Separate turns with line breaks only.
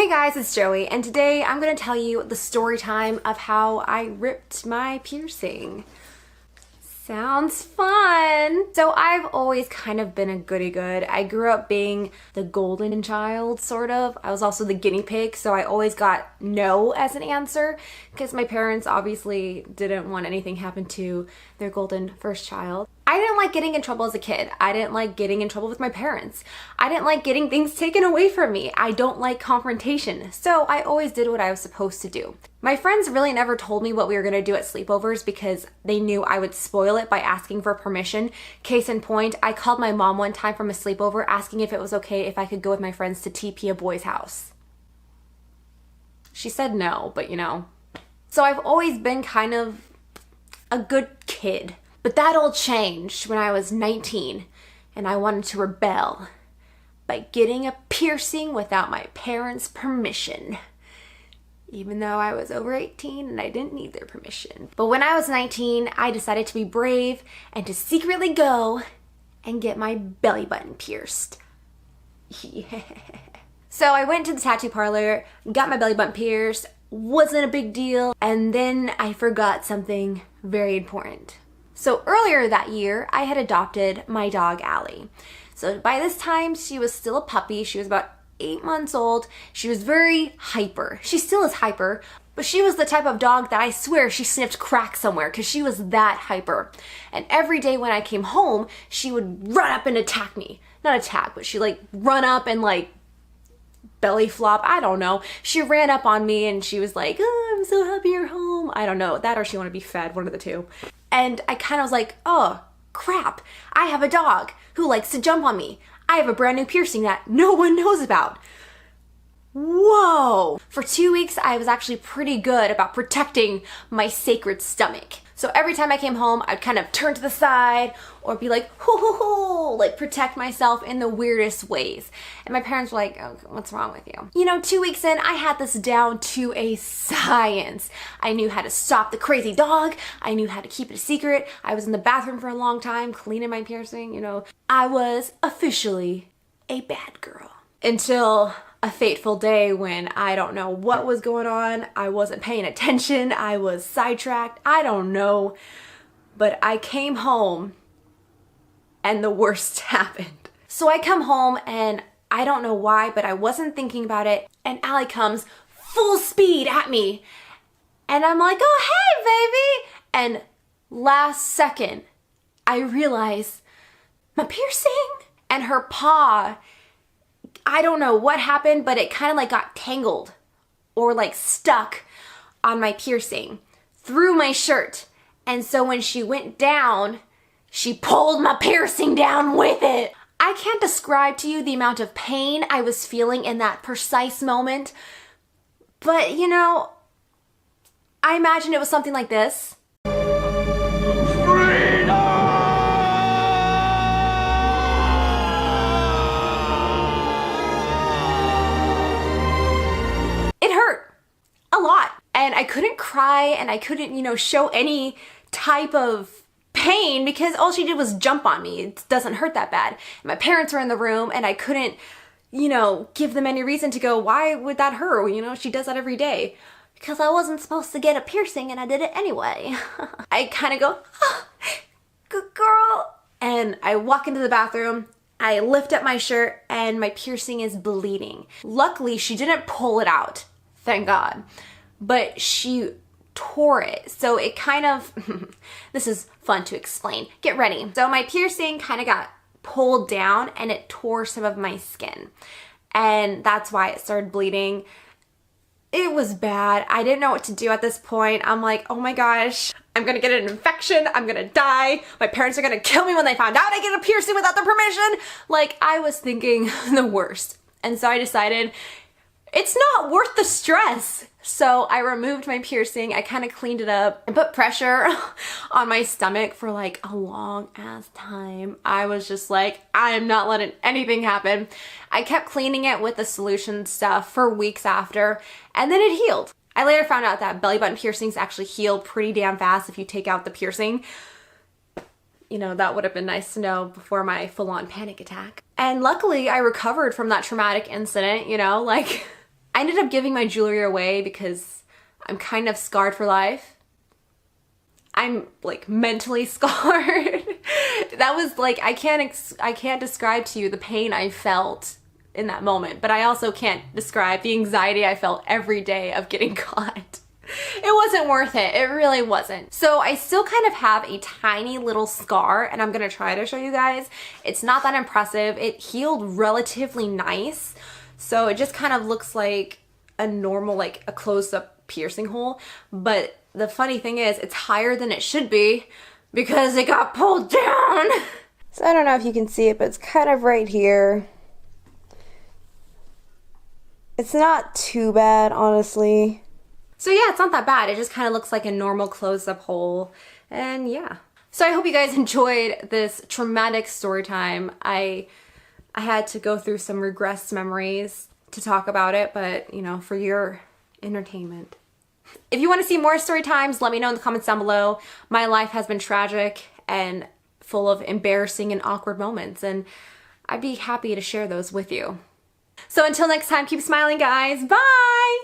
Hey guys, it's Joey, and today I'm going to tell you the story time of how I ripped my piercing. Sounds fun! So I've always kind of been a goody-good. I grew up being the golden child, sort of. I was also the guinea pig, so I always got no as an answer because my parents obviously didn't want anything happen to their golden first child. I didn't like getting in trouble as a kid. I didn't like getting in trouble with my parents. I didn't like getting things taken away from me. I don't like confrontation. So I always did what I was supposed to do. My friends really never told me what we were going to do at sleepovers because they knew I would spoil it by asking for permission. Case in point, I called my mom one time from a sleepover asking if it was okay if I could go with my friends to TP a boy's house. She said no, but you know. So I've always been kind of a good kid. But that all changed when I was 19 and I wanted to rebel by getting a piercing without my parents' permission. Even though I was over 18 and I didn't need their permission. But when I was 19, I decided to be brave and to secretly go and get my belly button pierced. Yeah. So I went to the tattoo parlor, got my belly button pierced, wasn't a big deal, and then I forgot something very important. So earlier that year, I had adopted my dog, Allie. So by this time, she was still a puppy. She was about 8 months old. She was very hyper. She still is hyper, but she was the type of dog that I swear she sniffed crack somewhere because she was that hyper. And every day when I came home, she would run up and attack me. Not attack, but she'd like run up and like belly flop. I don't know. She ran up on me and she was like, "Oh, I'm so happy you're home." I don't know. That or she wanted to be fed, one of the two. And I kind of was like, oh, crap. I have a dog who likes to jump on me. I have a brand new piercing that no one knows about. Whoa. For 2 weeks, I was actually pretty good about protecting my sacred stomach. So every time I came home, I'd kind of turn to the side or be like, hoo hoo hoo, like protect myself in the weirdest ways. And my parents were like, oh, what's wrong with you? You know, 2 weeks in, I had this down to a science. I knew how to stop the crazy dog. I knew how to keep it a secret. I was in the bathroom for a long time, cleaning my piercing, you know. I was officially a bad girl. Until a fateful day when I don't know what was going on. I wasn't paying attention. I was sidetracked. I don't know. But I came home and the worst happened. So I come home and I don't know why, but I wasn't thinking about it. And Allie comes full speed at me. And I'm like, oh, hey, baby. And last second, I realize my piercing and her paw, I don't know what happened, but it kind of like got tangled or like stuck on my piercing through my shirt. And so when she went down, she pulled my piercing down with it. I can't describe to you the amount of pain I was feeling in that precise moment. But you know, I imagine it was something like this. And I couldn't cry and I couldn't, you know, show any type of pain because all she did was jump on me. It doesn't hurt that bad. And my parents were in the room and I couldn't, you know, give them any reason to go, why would that hurt? You know, she does that every day. Because I wasn't supposed to get a piercing and I did it anyway. I kind of go, oh, good girl. And I walk into the bathroom. I lift up my shirt and my piercing is bleeding. Luckily, she didn't pull it out. Thank God. But she tore it. So it kind of, this is fun to explain. Get ready. So my piercing kind of got pulled down and it tore some of my skin. And that's why it started bleeding. It was bad. I didn't know what to do at this point. I'm like, oh my gosh, I'm gonna get an infection. I'm gonna die. My parents are gonna kill me when they find out I get a piercing without their permission. Like, I was thinking the worst. And so I decided it's not worth the stress. So I removed my piercing, I kind of cleaned it up and put pressure on my stomach for like a long ass time. I was just like, I am not letting anything happen. I kept cleaning it with the solution stuff for weeks after, and then it healed. I later found out that belly button piercings actually heal pretty damn fast if you take out the piercing. You know, that would have been nice to know before my full-on panic attack. And luckily I recovered from that traumatic incident, you know, like I ended up giving my jewelry away because I'm kind of scarred for life. I'm like mentally scarred. That was like, I can't describe to you the pain I felt in that moment, but I also can't describe the anxiety I felt every day of getting caught. It wasn't worth it. It really wasn't. So I still kind of have a tiny little scar, and I'm gonna try to show you guys. It's not that impressive. It healed relatively nice. So it just kind of looks like a normal, like a closed-up piercing hole. But the funny thing is, it's higher than it should be because it got pulled down. So I don't know if you can see it, but it's kind of right here. It's not too bad, honestly. So yeah, it's not that bad. It just kind of looks like a normal closed-up hole. And yeah. So I hope you guys enjoyed this traumatic story time. I had to go through some regressed memories to talk about it, but you know, for your entertainment. If you want to see more story times, let me know in the comments down below. My life has been tragic and full of embarrassing and awkward moments, and I'd be happy to share those with you. So until next time, keep smiling, guys. Bye!